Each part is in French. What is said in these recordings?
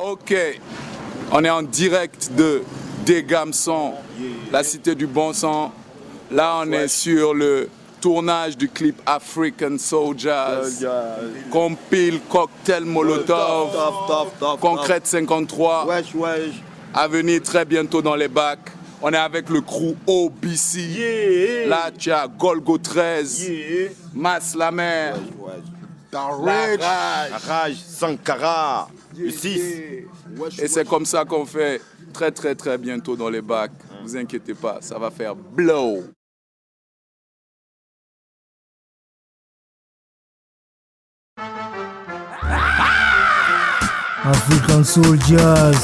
Ok, on est en direct de Dégamson, la cité du bon sang. Là, on est sur le tournage du clip African Soldiers. Compile Cocktail Molotov, Concrète 53. À venir très bientôt dans les bacs. On est avec le crew OBC. Là, tu as Golgo 13, Mas la mer, Rage, Sankara, le 6. Et c'est comme ça qu'on fait très bientôt dans les bacs. Vous inquiétez pas, ça va faire blow. African Soldiers.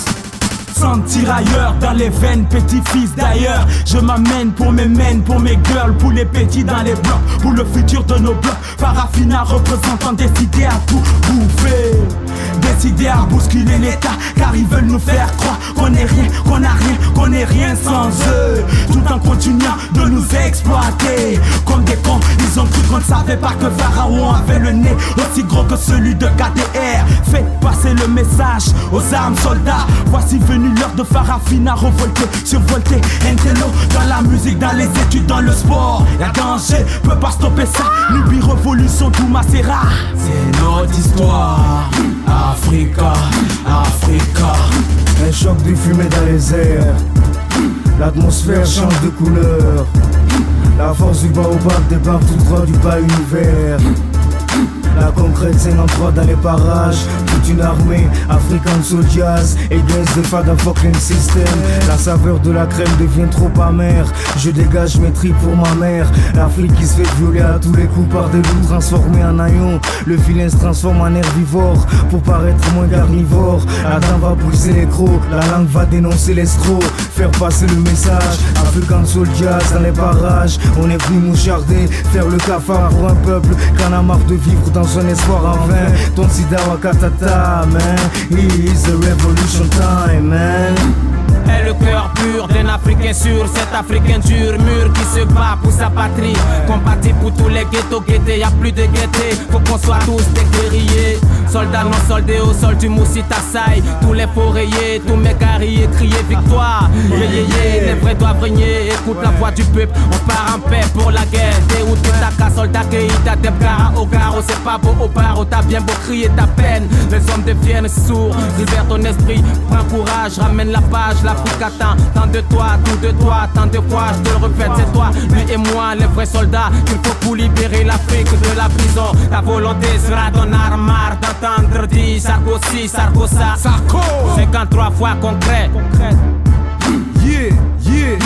Sans tirailleurs dans les veines, petit-fils d'ailleurs. Je m'amène pour mes men, pour mes girls, pour les petits dans les blocs, pour le futur de nos blocs. Farafina représentant décidé à tout bouffer, décidé à bousculer l'état, car ils veulent nous faire croire qu'on est rien, qu'on a rien, qu'on est rien sans eux, tout en continuant de nous exploiter. Comme des cons, ils ont cru qu'on ne savait pas que Pharaon avait le nez aussi gros que celui de KDR. Faites passer le message aux armes soldats. Voici venu l'heure de Farafina revolter, survolter, intello, dans la musique, dans les études, dans le sport. Y'a danger, peut pas stopper ça. Nubi révolution, tout macéra. C'est notre histoire. Africa, Africa. Un choc de fumée dans les airs. L'atmosphère change de couleur. La force du baobab débarque tout droit du bas univers. La concrète 53 dans les parages. Toute une armée, African Soldiers, against the father fucking system. La saveur de la crème devient trop amère. Je dégage mes tripes pour ma mère. L'Afrique qui se fait violer à tous les coups par des loups transformés en haillons. Le filin se transforme en herbivore pour paraître moins carnivore. La dent va briser les crocs, la langue va dénoncer l'escroc. Faire passer le message, African Soldiers dans les parages. On est venu moucharder, faire le cafard pour un peuple qu'en a marre de vivre dans son espoir en vain. Ton sida wakatata, man. It's the revolution time, man. Est le cœur pur d'un Africain sûr, cet Africain dur, mûr qui se bat pour sa patrie. Combattu pour tous les ghettos, guettés, y'a plus de gaieté. Faut qu'on soit tous des guerriers. Soldats non soldés au sol du Moussi Tassaï. Tous les forêts, tous mes guerriers, crier victoire. Les vrais doivent régner. Écoute la voix du peuple, on part en paix pour la guerre. Dérouté Taka, soldat Keïta, Debkara, Ogaro. C'est pas beau au bar, t'as bien beau crier ta peine. Les hommes deviennent sourds, libère ton esprit, prends courage, ramène la page. L'Afrique attend tant de toi, tout de toi, tant de fois, je te le répète, c'est toi, lui et moi, les vrais soldats, qu'il faut pour libérer l'Afrique de la prison. Ta volonté sera ton arme, marre d'entendre dire Sarkozy, Sarkoza, Sarko. 53 fois concret. Yeah, yeah.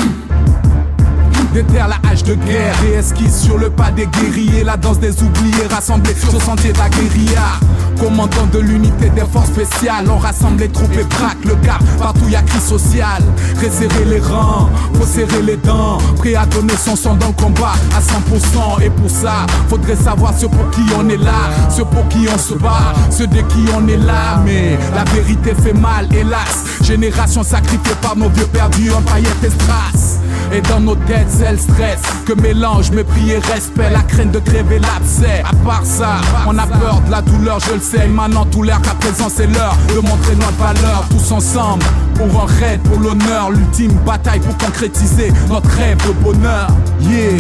Déterre la hache de guerre et esquisse sur le pas des guerriers. La danse des oubliés rassemblés sur sentier de la guérilla. Commandant de l'unité des forces spéciales, on rassemble les troupes et braque le cap. Partout y'a crise sociale. Resserrer les rangs, faut serrer les dents. Prêt à donner son sang dans le combat à 100%. Et pour ça, faudrait savoir ceux pour qui on est là, ceux pour qui on se bat, ceux de qui on est là. Mais la vérité fait mal, hélas. Génération sacrifiée par nos vieux perdus en paillettes et strass. Et dans nos têtes c'est le stress que mélange mépris et respect, la crainte de crever l'abcès. À part ça, on a peur de la douleur, je le sais. Maintenant tout l'air qu'à présent c'est l'heure de montrer notre valeur. Tous ensemble pour un raid, pour l'honneur. L'ultime bataille pour concrétiser notre rêve de bonheur. Yeah.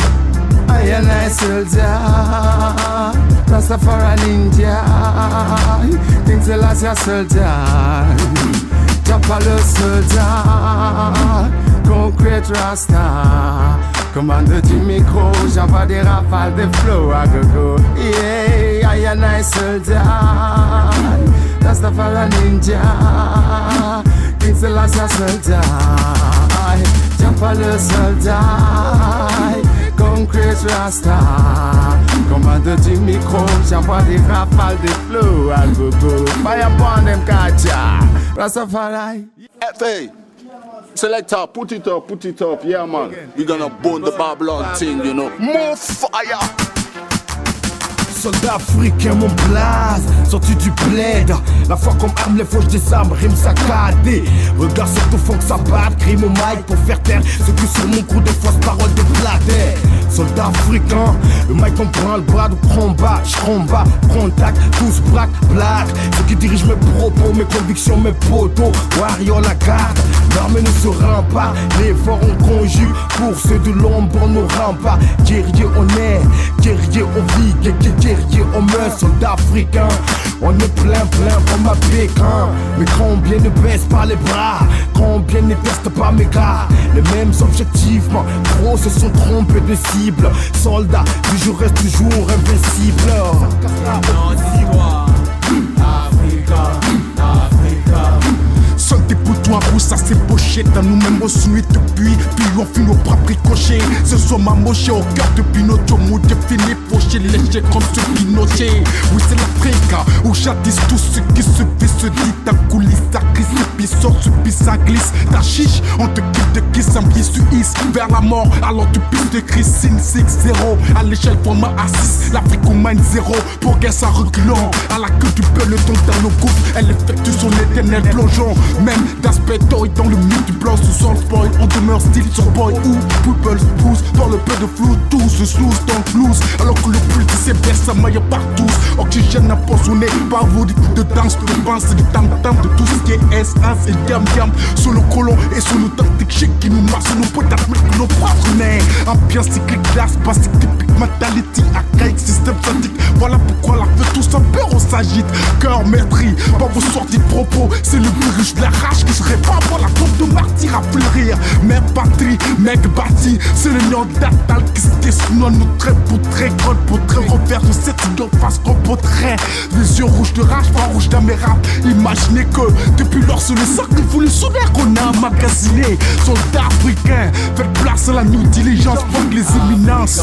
I am a soldier, Rastafari India. Things the last year soldier, Japa le soldier. Concrete Rasta, commande du micro, j'envoie des rafales de flow à gogo. Yeah, I am a soldier, Rastafari Ninja. It's the last year soldier, Japa le soldier. Concrete Rasta, commande du micro, j'envoie des rafales de flow à gogo. Fire upon them kacha, Rastafari. Hey, selector, put it up, yeah man. We're gonna burn the Babylon thing, you know. More fire! Soldat africain, mon blaze, sorti du bled. La foi comme arme, les fauches des armes, rime saccadé. Regarde surtout fond que ça batte, crime au mic pour faire taire ceux qui sur mon coup de fausses paroles déblatées. Soldat africain, le mic on prend le bras de combat, j'combat, contact, tous braque, blague. Ceux qui dirigent mes propos, mes convictions, mes poteaux. Warrior la garde, l'armée ne se rend pas. L'effort on conjugue, pour ceux de l'ombre on ne rend pas. Guerrier on est, guerrier on vit, guerrier on meurt. Soldat africain, on est plein comme un Pékin. Mais combien ne baissent pas les bras, combien ne testent pas mes gars. Les mêmes objectifs, man, gros se sont trompés de cible. Soldat, du jour reste toujours invincible. Santé pour toi, pour ça c'est poché. Dans nous-mêmes au suite depuis, puis on finit au bras ricoché. Ce soir m'a moché au cœur de Pinocchio. Mou défini, poché, léché comme ce Pinochet. Oui, c'est l'Afrique où jadis tout ce qui se fait se dit. Ta coulisse, ta crise, puis sort, puis ça glisse. Ta chiche, on te quitte de kiss, un pied suisse vers la mort. Alors tu pisses de crise, 6-0. À l'échelle, format A6, l'Afrique au mine 0. Pour guerre, ça reculant. À la queue du peloton dans le gouffre, elle effectue son éternel plongeon. Même d'aspect toy dans le mythe du blanc sous sol spoil. On demeure style sur boy ou people pousse par le peu de flou, tous se slouse dans le blues. Alors que le politique s'éverse sa maille partout. Oxygène empoisonné par vos de danse, de pince, de tam-tam, de tout ce qui est S1 et diam-diam. Sous le colon et sous nos tactiques chic qui nous marchent sur nos potes mais nos propres nez. Ambiance cyclique, glace, basique, typique, mentality, archaïque, système statique. Voilà pourquoi la fête tous en peur on s'agite. Cœur meurtri, pas vos sorties de propos. C'est le virus de la rage qui se répand pour la tombe de martyr à fleurir. Mère patrie, mec bâti, c'est le néandertal qui se dessine nous trait pour trait, code pour trait, revers de cette idole face qu'on potrait. Les yeux rouges de rage, pas rouges d'améra. Imaginez que depuis lors sur les sacs il faut le souvenir qu'on a emmagasiné. Soldats africains, faites place à la new diligence pour les éminences.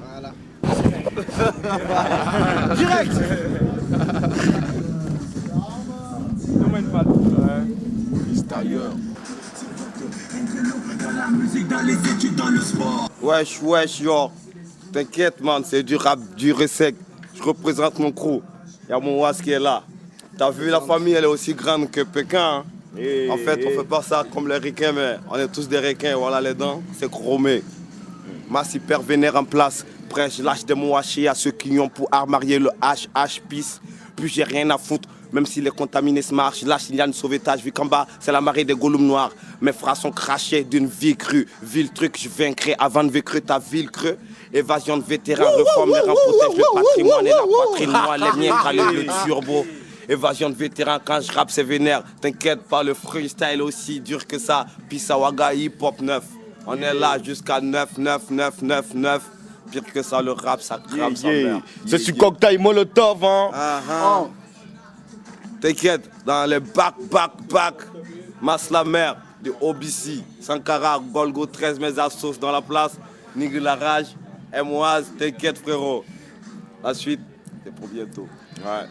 Voilà. Direct. Donne-moi une patte. Wesh, yo. T'inquiète, man, c'est du rap dur et sec. Je représente mon crew. Y'a mon Was qui est là. T'as vu, la famille, elle est aussi grande que Pékin. Hein? En fait, on fait pas ça comme les requins, mais on est tous des requins. Voilà les dents, c'est chromé. Masse hyper vénère en place. Prêt, je lâche des mots hachés à ceux qui ont pour armarier le HH peace. Puis j'ai rien à foutre, même si les contaminés se marchent. Lâche, il y a une sauvetage, vu qu'en bas, c'est la marée des golems noirs. Mes phrases sont crachées d'une vie crue. Ville truc, je vaincrai avant de vaincre ta ville creux. Évasion de vétérans, reforme les rangs, protège le patrimoine et la poitrine. Moi, les miens, calent le turbo. Évasion de vétérans, quand je rappe, c'est vénère. T'inquiète pas, le freestyle aussi dur que ça. Pissawaga, hip-hop 9. On est là jusqu'à 9. Pire que ça, le rap, ça crame sa mère. C'est du cocktail Molotov, hein. T'inquiète, dans les bac. Masse la mer, de OBC, Sankara, Golgo 13, mes assos dans la place. Nigre la rage, Moise, t'inquiète frérot. La suite, c'est pour bientôt. Ouais.